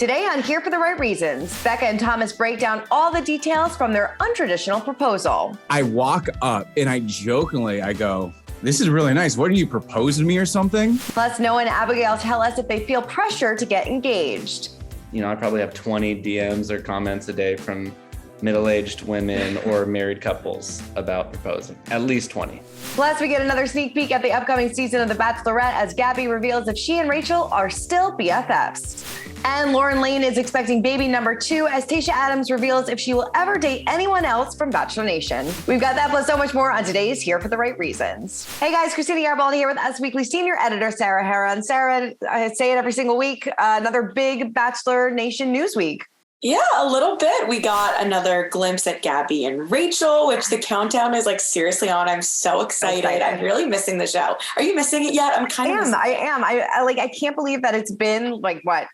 Today on Here for the Right Reasons, Becca and Thomas break down all the details from their untraditional proposal. I walk up and I go, this is really nice. What, are you proposing to me or something? Plus, Noah and Abigail tell us if they feel pressure to get engaged. You know, I probably have 20 DMs or comments a day from middle-aged women or married couples about proposing. At least 20. Plus, we get another sneak peek at the upcoming season of The Bachelorette as Gabby reveals if she and Rachel are still BFFs. And Lauren Lane is expecting baby number 2 as Tayshia Adams reveals if she will ever date anyone else from Bachelor Nation. We've got that plus so much more on today's Here for the Right Reasons. Hey guys, Christina Yarball here with Us Weekly senior editor Sarah Hara. And Sarah, I say it every single week, another big Bachelor Nation news week. Yeah, a little bit. We got another glimpse at Gabby and Rachel, which the countdown is like seriously on. I'm so excited. I'm really missing the show. Are you missing it yet? I am. I can't believe that it's been like what?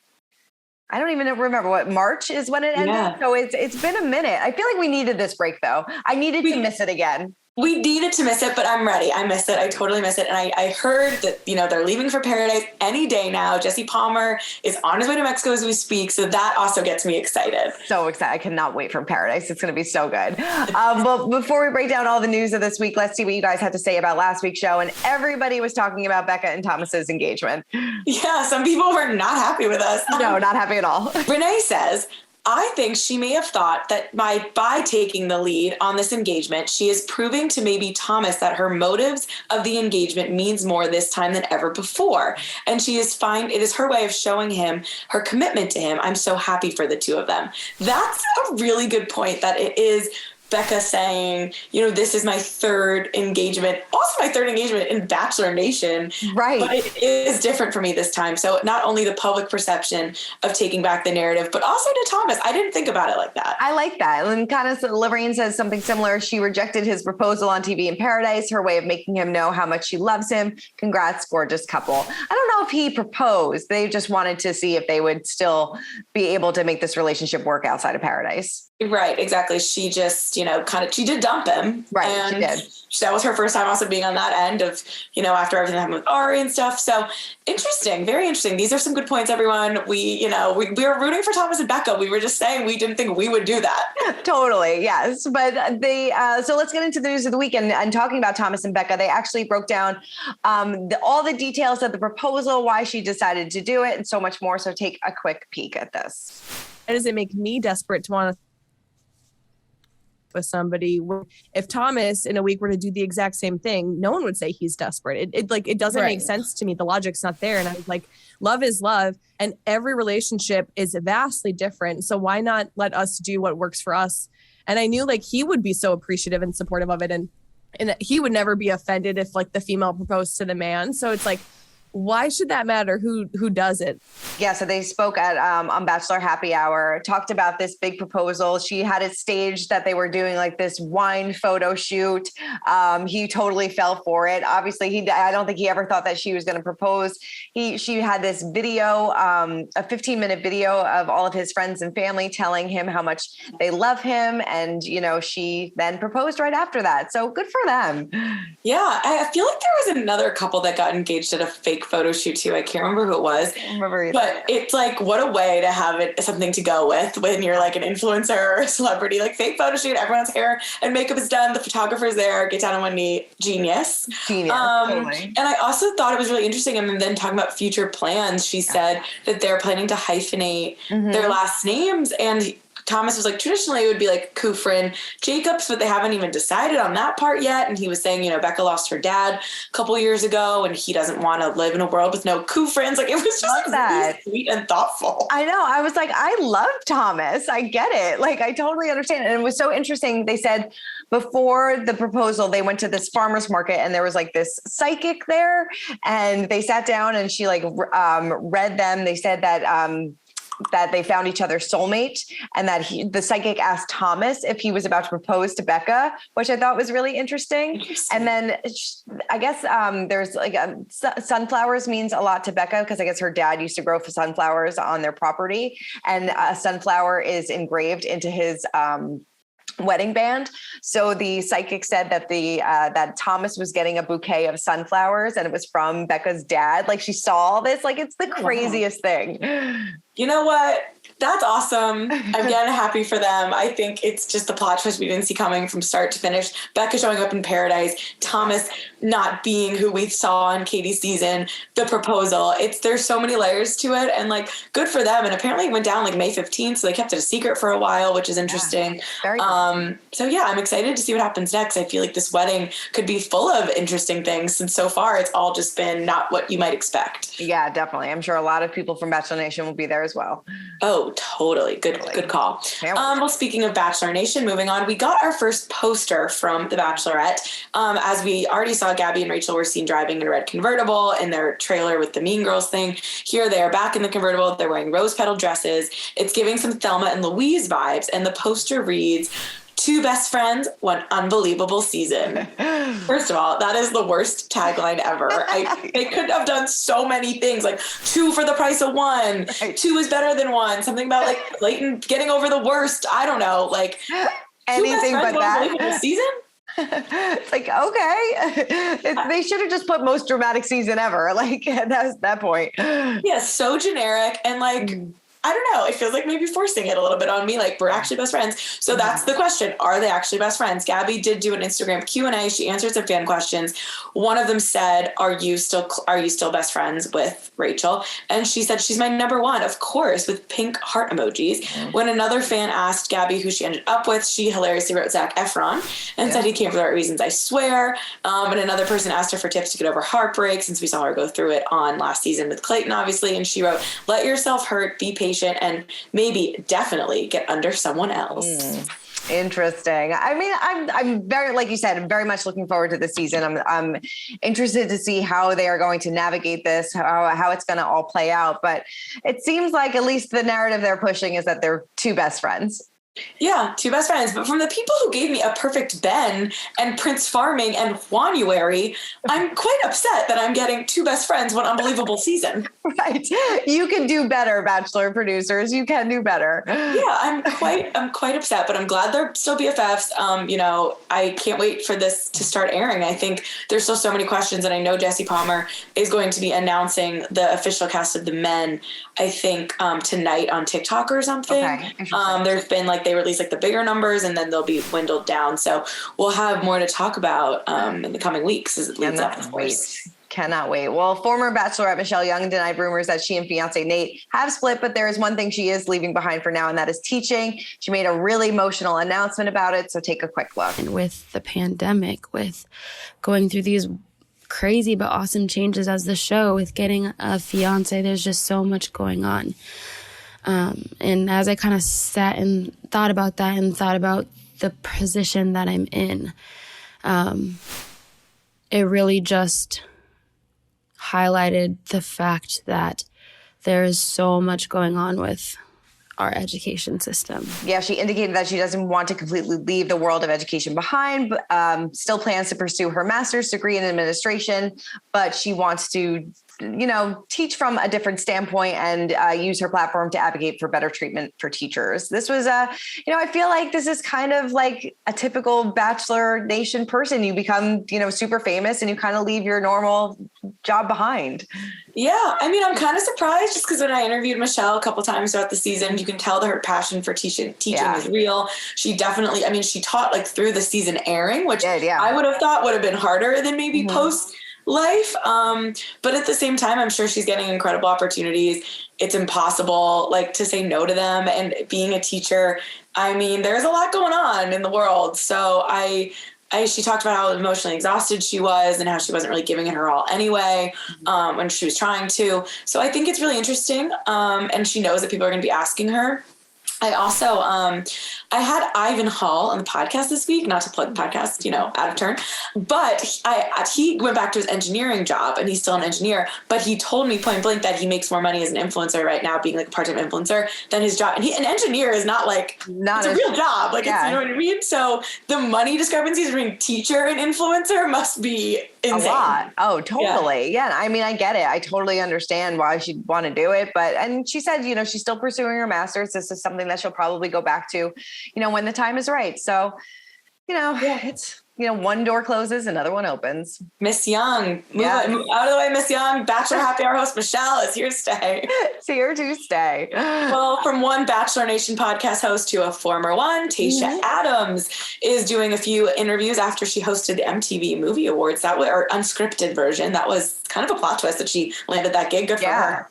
I don't even remember what March is when it ended. Yeah. So it's been a minute. I feel like we needed this break though. I needed to miss it again. We needed to miss it, but I'm ready. I miss it. I totally miss it. And I heard that, they're leaving for Paradise any day now. Jesse Palmer is on his way to Mexico as we speak. So that also gets me excited. So excited. I cannot wait for Paradise. It's going to be so good. But before we break down all the news of this week, let's see what you guys had to say about last week's show. And everybody was talking about Becca and Thomas's engagement. Yeah, some people were not happy with us. No, not happy at all. Renee says, I think she may have thought that by taking the lead on this engagement, she is proving to maybe Thomas that her motives of the engagement means more this time than ever before. And it is her way of showing him her commitment to him. I'm so happy for the two of them. That's a really good point, that it is Becca saying, this is my third engagement, also my third engagement in Bachelor Nation. Right. But it is different for me this time. So not only the public perception of taking back the narrative, but also to Thomas. I didn't think about it like that. I like that. And kind of Lorraine says something similar. She rejected his proposal on TV in Paradise, her way of making him know how much she loves him. Congrats, gorgeous couple. I don't know if he proposed. They just wanted to see if they would still be able to make this relationship work outside of Paradise. Right, exactly. She just, she did dump him. Right, and she did. That was her first time also being on that end of, after everything that happened with Ari and stuff. So interesting, very interesting. These are some good points, everyone. We were rooting for Thomas and Becca. We were just saying we didn't think we would do that. Totally, yes. But so let's get into the news of the week and talking about Thomas and Becca. They actually broke down all the details of the proposal, why she decided to do it, and so much more. So take a quick peek at this. Why does it make me desperate to want to with somebody? If Thomas in a week were to do the exact same thing, no one would say he's desperate. It doesn't make sense to me. The logic's not there. And I was like, love is love, and every relationship is vastly different. So why not let us do what works for us? And I knew he would be so appreciative and supportive of it, and he would never be offended if the female proposed to the man. So it's why should that matter? Who does it? Yeah, so they spoke at on Bachelor Happy Hour, talked about this big proposal. She had it staged that they were doing this wine photo shoot. He totally fell for it. Obviously, I don't think he ever thought that she was going to propose. She had this video, a 15-minute video of all of his friends and family telling him how much they love him, and she then proposed right after that. So good for them. Yeah, I feel like there was another couple that got engaged at a fake photo shoot too. I can't remember who it was. I don't remember either. But it's what a way to have it something to go with when you're an influencer or a celebrity. Fake photo shoot, everyone's hair and makeup is done, the photographer's there, get down on one knee. Genius. Totally. And I also thought it was really interesting. And then talking about future plans, she said that they're planning to hyphenate their last names, and Thomas was traditionally it would be Kufrin, Jacobs, but they haven't even decided on that part yet. And he was saying, Becca lost her dad a couple years ago, and he doesn't want to live in a world with no Kufrins. It was just really sweet and thoughtful. I know. I was I love Thomas. I get it. I totally understand. And it was so interesting. They said before the proposal, they went to this farmer's market, and there was this psychic there, and they sat down, and she read them. They said that they found each other's soulmate, and that the psychic asked Thomas if he was about to propose to Becca, which I thought was really interesting. And then I guess there's sunflowers means a lot to Becca, because I guess her dad used to grow sunflowers on their property, and a sunflower is engraved into his wedding band. So the psychic said that that Thomas was getting a bouquet of sunflowers, and it was from Becca's dad. She saw all this. It's the craziest thing. You know what? That's awesome. Again, happy for them. I think it's just the plot twist we didn't see coming from start to finish. Becca showing up in paradise, Thomas not being who we saw in Katie's season, the proposal. There's so many layers to it, and like good for them. And apparently it went down like May 15th, so they kept it a secret for a while, which is interesting. Very so yeah, I'm excited to see what happens next. I feel like this wedding could be full of interesting things, since so far it's all just been not what you might expect. Yeah, definitely. I'm sure a lot of people from Bachelor Nation will be there as well. Oh, totally. Good call. Well, speaking of Bachelor Nation, moving on, we got our first poster from The Bachelorette. As we already saw, Gabby and Rachel were seen driving in a red convertible in their trailer with the Mean Girls thing. Here they are back in the convertible. They're wearing rose petal dresses. It's giving some Thelma and Louise vibes. And the poster reads, 2 best friends, 1 unbelievable season. First of all, that is the worst tagline ever. They could have done so many things, like 2 for the price of 1. Right. 2 is better than 1. Something about like Clayton getting over the worst. I don't know, like anything but that. Season. It's like, okay, they should have just put most dramatic season ever. Like that point. Yeah, so generic and like. I don't know. It feels like maybe forcing it a little bit on me. Like we're actually best friends. So that's the question. Are they actually best friends? Gabby did do an Instagram Q&A. She answered some fan questions. One of them said, are you still best friends with Rachel? And she said, she's my number 1, of course, with pink heart emojis. When another fan asked Gabby who she ended up with, she hilariously wrote Zac Efron and said he came for the right reasons, I swear. And another person asked her for tips to get over heartbreak, since we saw her go through it on last season with Clayton, obviously. And she wrote, let yourself hurt, be patient, and maybe definitely get under someone else. Interesting. I mean, I'm very, like you said, I'm very much looking forward to the season. I'm interested to see how they are going to navigate this, how it's going to all play out. But it seems like at least the narrative they're pushing is that they're 2 best friends. Yeah, 2 best friends. But from the people who gave me a perfect Ben and Prince Farming and January, I'm quite upset that I'm getting 2 best friends, 1 unbelievable season. Right. You can do better, Bachelor producers. You can do better. Yeah, I'm quite upset, but I'm glad they're still BFFs. I can't wait for this to start airing. I think there's still so many questions, and I know Jesse Palmer is going to be announcing the official cast of the men, I think, tonight on TikTok or something. Okay. There's been they release the bigger numbers, and then they'll be dwindled down. So we'll have more to talk about in the coming weeks as it leads up, of course. Cannot wait. Well, former Bachelorette Michelle Young denied rumors that she and fiance Nate have split, but there is one thing she is leaving behind for now, and that is teaching. She made a really emotional announcement about it, so take a quick look. And with the pandemic, with going through these crazy but awesome changes as the show, with getting a fiance, there's just so much going on. And as I kind of sat and thought about that and thought about the position that I'm in, it really just highlighted the fact that there is so much going on with our education system. Yeah, she indicated that she doesn't want to completely leave the world of education behind, but still plans to pursue her master's degree in administration, but she wants to teach from a different standpoint and use her platform to advocate for better treatment for teachers. This was, I feel like this is kind of like a typical Bachelor Nation person. You become, super famous and you kind of leave your normal job behind. Yeah. I mean, I'm kind of surprised just because when I interviewed Michelle a couple times throughout the season, you can tell that her passion for teaching is real. She definitely, she taught through the season airing, which I would have thought would have been harder than maybe post life. But at the same time, I'm sure she's getting incredible opportunities. It's impossible to say no to them. And being a teacher, there's a lot going on in the world. So she talked about how emotionally exhausted she was and how she wasn't really giving it her all anyway, when she was trying to. So I think it's really interesting. And she knows that people are going to be asking her. I also, I had Ivan Hall on the podcast this week, not to plug the podcast, out of turn, but he went back to his engineering job and he's still an engineer, but he told me point blank that he makes more money as an influencer right now, being a part-time influencer, than his job. And an engineer is not it's a real job. It's, you know what I mean? So the money discrepancies between teacher and influencer must be insane. A lot. Oh, totally. Yeah. I get it. I totally understand why she'd want to do it. And she said, she's still pursuing her master's. This is something that she'll probably go back to, when the time is right. So, it's one door closes, another one opens. Miss Young, move out of the way, Miss Young. Bachelor Happy Hour host Michelle is here to stay. It's here to stay. Well, from one Bachelor Nation podcast host to a former one, Tayshia Adams is doing a few interviews after she hosted the MTV Movie Awards. That was our unscripted version. That was kind of a plot twist that she landed that gig. Good for her.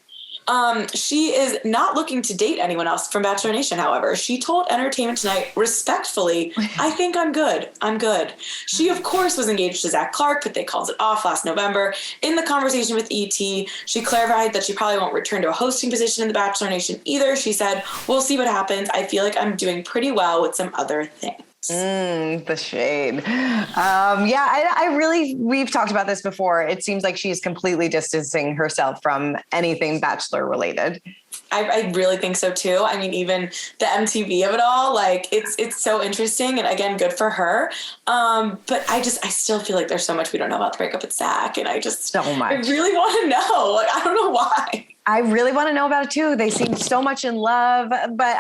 She is not looking to date anyone else from Bachelor Nation, however. She told Entertainment Tonight respectfully, I think I'm good. I'm good. She, of course, was engaged to Zach Clark, but they called it off last November. In the conversation with ET, she clarified that she probably won't return to a hosting position in the Bachelor Nation either. She said, we'll see what happens. I feel like I'm doing pretty well with some other things. The shade. We've talked about this before. It seems like she's completely distancing herself from anything Bachelor related. I really think so too. I mean, even the MTV of it all, like it's so interesting, and again, good for her. But I still feel like there's so much we don't know about the breakup with Zach, and I really want to know. Like, I don't know why. I really want to know about it too. They seem so much in love, but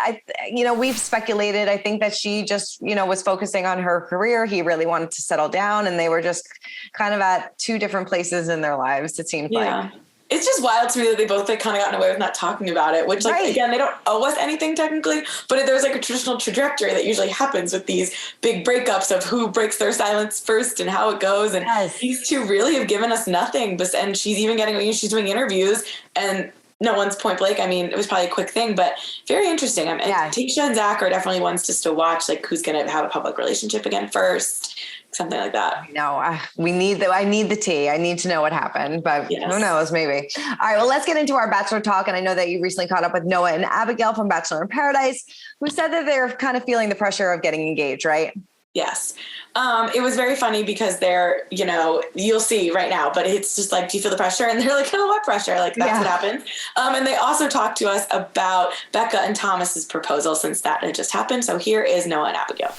we've speculated. I think that she just, was focusing on her career. He really wanted to settle down, and they were just kind of at two different places in their lives. It seems like. It's just wild to me that they both kind of gotten away with not talking about it, which again, they don't owe us anything technically, but there's like a traditional trajectory that usually happens with these big breakups of who breaks their silence first and how it goes. And these two really have given us nothing, and she's even she's doing interviews and no one's point blank. I mean, it was probably a quick thing, but very interesting. Tayshia and Zach are definitely ones to still watch, like who's going to have a public relationship again first. Something like that. No, I need the tea. I need to know what happened, but who knows, maybe. All right, well, let's get into our Bachelor talk. And I know that you recently caught up with Noah and Abigail from Bachelor in Paradise, who said that they're kind of feeling the pressure of getting engaged, right? Yes. It was very funny because they're, you'll see right now, but it's just like, do you feel the pressure? And they're like, oh, what pressure? Like, that's what happens. And they also talked to us about Becca and Thomas's proposal since that had just happened. So here is Noah and Abigail.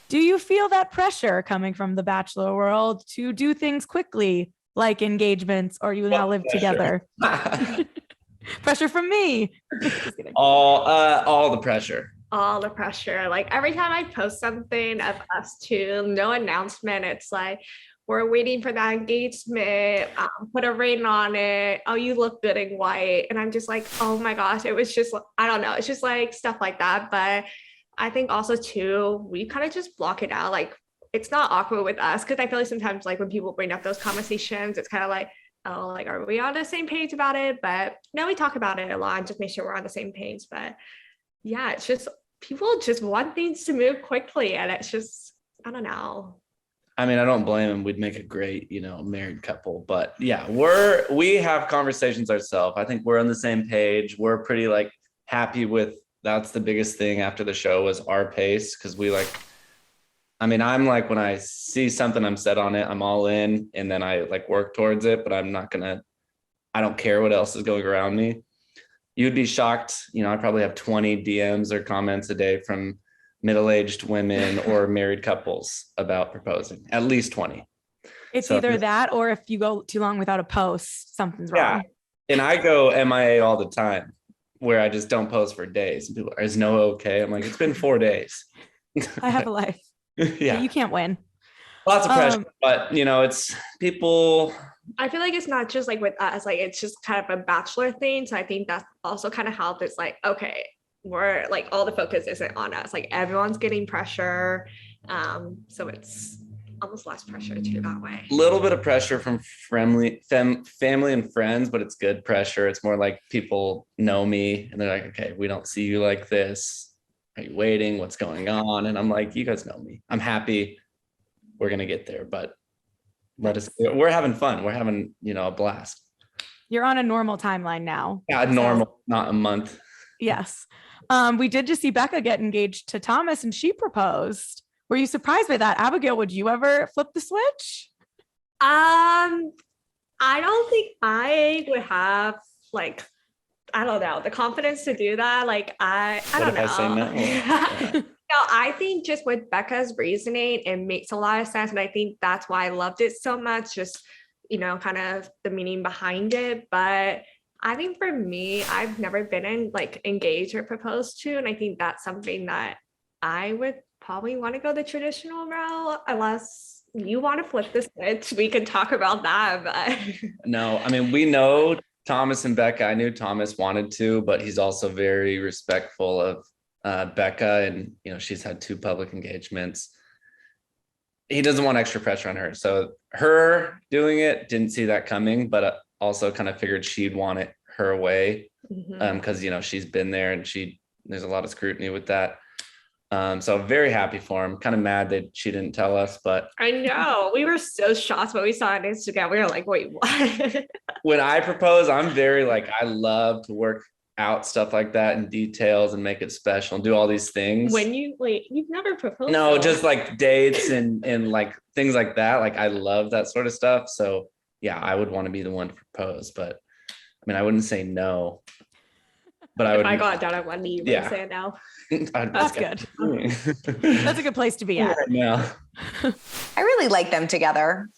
Do you feel that pressure coming from the Bachelor world to do things quickly, like engagements, or you now live together? Pressure from me. All the pressure. All the pressure. Like every time I post something of us two, no announcement, it's like, we're waiting for that engagement, put a ring on it. Oh, you look good in white. And I'm just like, oh my gosh, it was just, I don't know. It's just like stuff like that. But I think also too, we kind of just block it out. Like it's not awkward with us. Cause I feel like sometimes like when people bring up those conversations, it's kind of like, oh, like, are we on the same page about it? But no, we talk about it a lot and just make sure we're on the same page. But yeah, it's just, people just want things to move quickly. And it's just, I don't know. I mean, I don't blame them. We'd make a great, married couple, but yeah, we have conversations ourselves. I think we're on the same page. We're pretty like happy with, that's the biggest thing after the show was our pace. Cause I'm like, when I see something, I'm set on it, I'm all in, and then I like work towards it, but I don't care what else is going around me. You'd be shocked. I probably have 20 DMs or comments a day from middle-aged women or married couples about proposing, at least 20. It's either that, or if you go too long without a post, something's wrong. And I go MIA all the time, where I just don't post for days. And people are, is Noah okay? I'm like, it's been 4 days. I have a life. Yeah. You can't win. Lots of pressure, but it's people. I feel like it's not just like with us, like it's just kind of a Bachelor thing. So I think that's also kind of helped. It's like, okay, we're like, all the focus isn't on us. Like everyone's getting pressure. So it's almost less pressure too that way. A little bit of pressure from family and friends, but it's good pressure. It's more like people know me and they're like, okay, we don't see you like this. Are you waiting? What's going on? And I'm like, you guys know me. I'm happy. We're going to get there, but we're having fun. We're having, a blast. You're on a normal timeline now. Yeah, normal, not a month. Yes. We did just see Becca get engaged to Thomas and she proposed. Were you surprised by that? Abigail, would you ever flip the switch? I don't think I would have I don't know, the confidence to do that. Like I don't know. I say no? Yeah. No, I think just with Becca's reasoning, it makes a lot of sense. And I think that's why I loved it so much, just, kind of the meaning behind it. But I think for me, I've never been engaged or proposed to. And I think that's something that I would probably want to go the traditional route, unless you want to flip the switch, we can talk about that. But No, I mean, we know Thomas and Becca. I knew Thomas wanted to, but he's also very respectful of Becca, and she's had 2 public engagements. He doesn't want extra pressure on her. So her doing it, didn't see that coming, but also kind of figured she'd want it her way. Because she's been there and there's a lot of scrutiny with that. So very happy for him. Kind of mad that she didn't tell us, but I know we were so shocked when we saw it on Instagram. We were like, wait, what? When I propose, I'm very like, I love to work out stuff like that in details and make it special and do all these things. You've never proposed? No, just like dates and like things like that. Like I love that sort of stuff. So yeah, I would want to be the one to propose, but I mean, I wouldn't say no. But if I got down on one knee, you would say no. That's good. That's a good place to be at. Yeah. I really like them together.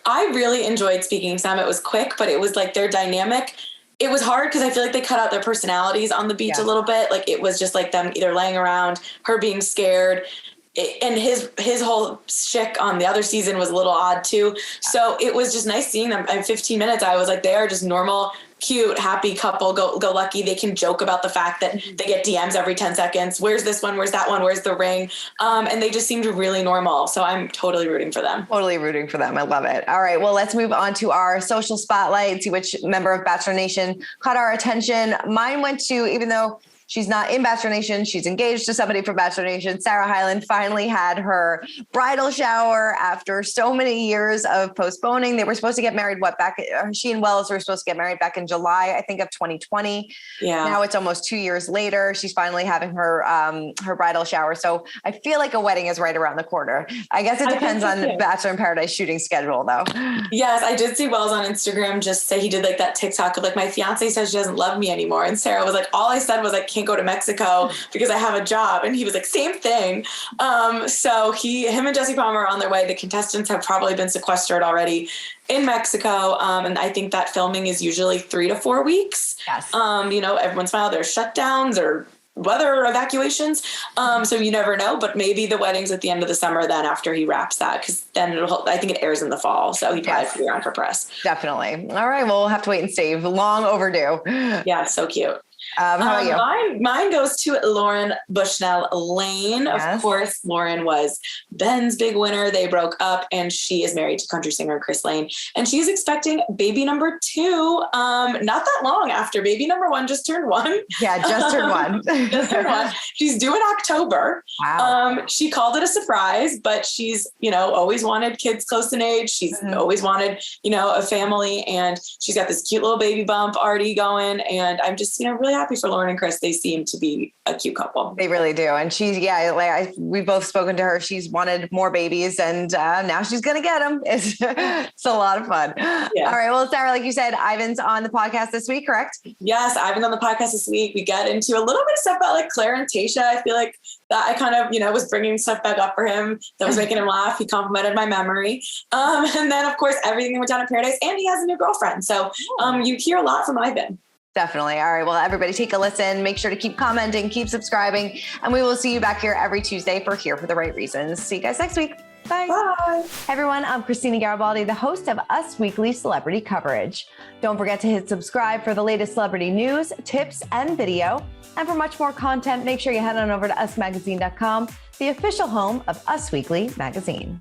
I really enjoyed speaking to them. It was quick, but it was like their dynamic. It was hard because I feel like they cut out their personalities on the beach a little bit. Like it was just like them either laying around, her being scared. And his whole shtick on the other season was a little odd too. So it was just nice seeing them. In 15 minutes, I was like, they are just normal, cute, happy couple. Go lucky. They can joke about the fact that they get DMs every 10 seconds. Where's this one? Where's that one? Where's the ring? And they just seemed really normal. So I'm totally rooting for them. Totally rooting for them. I love it. All right. Well, let's move on to our social spotlight, see which member of Bachelor Nation caught our attention. Mine went to, even though she's not in Bachelor Nation, she's engaged to somebody from Bachelor Nation. Sarah Hyland finally had her bridal shower after so many years of postponing. They were supposed to get married, she and Wells were supposed to get married back in July, I think, of 2020. Yeah. Now it's almost 2 years later. She's finally having her bridal shower. So I feel like a wedding is right around the corner. I guess it depends on the Bachelor in Paradise shooting schedule, though. Yes, I did see Wells on Instagram just say he did like that TikTok of like, my fiance says she doesn't love me anymore. And Sarah was like, all I said was I can't go to Mexico because I have a job. And he was like, same thing. So him and Jesse Palmer are on their way. The contestants have probably been sequestered already in Mexico. And I think that filming is usually 3 to 4 weeks. Yes. Everyone's filed their shutdowns or weather evacuations. So you never know, but maybe the wedding's at the end of the summer then after he wraps that, because then I think it airs in the fall. So he probably be around for press. Definitely. All right. Well, we'll have to wait and see. Long overdue. Yeah. So cute. How about you? Mine goes to Lauren Bushnell Lane. Yes. Of course, Lauren was Ben's big winner. They broke up and she is married to country singer Chrisley. And she's expecting baby number 2. Not that long after baby number 1 just turned 1. Yeah, just turned 1. Just turned 1. She's due in October. Wow. She called it a surprise, but she's, always wanted kids close in age. She's always wanted, a family, and she's got this cute little baby bump already going. And I'm just, really happy for Lauren and Chris. They seem to be a cute couple. They really do. And she's, we've both spoken to her. She's wanted more babies, and now she's going to get them. It's a lot of fun. Yeah. All right. Well, Sarah, like you said, Ivan's on the podcast this week, correct? Yes. Ivan's on the podcast this week. We get into a little bit of stuff about like Claire and Tayshia. I feel like that I kind of, was bringing stuff back up for him that was making him laugh. He complimented my memory. And then of course, everything that went down in Paradise, and he has a new girlfriend. So you hear a lot from Ivan. Definitely. All right. Well, everybody take a listen. Make sure to keep commenting, keep subscribing, and we will see you back here every Tuesday for Here for the Right Reasons. See you guys next week. Bye. Bye. Hey everyone, I'm Christina Garibaldi, the host of Us Weekly Celebrity Coverage. Don't forget to hit subscribe for the latest celebrity news, tips, and video. And for much more content, make sure you head on over to usmagazine.com, the official home of Us Weekly Magazine.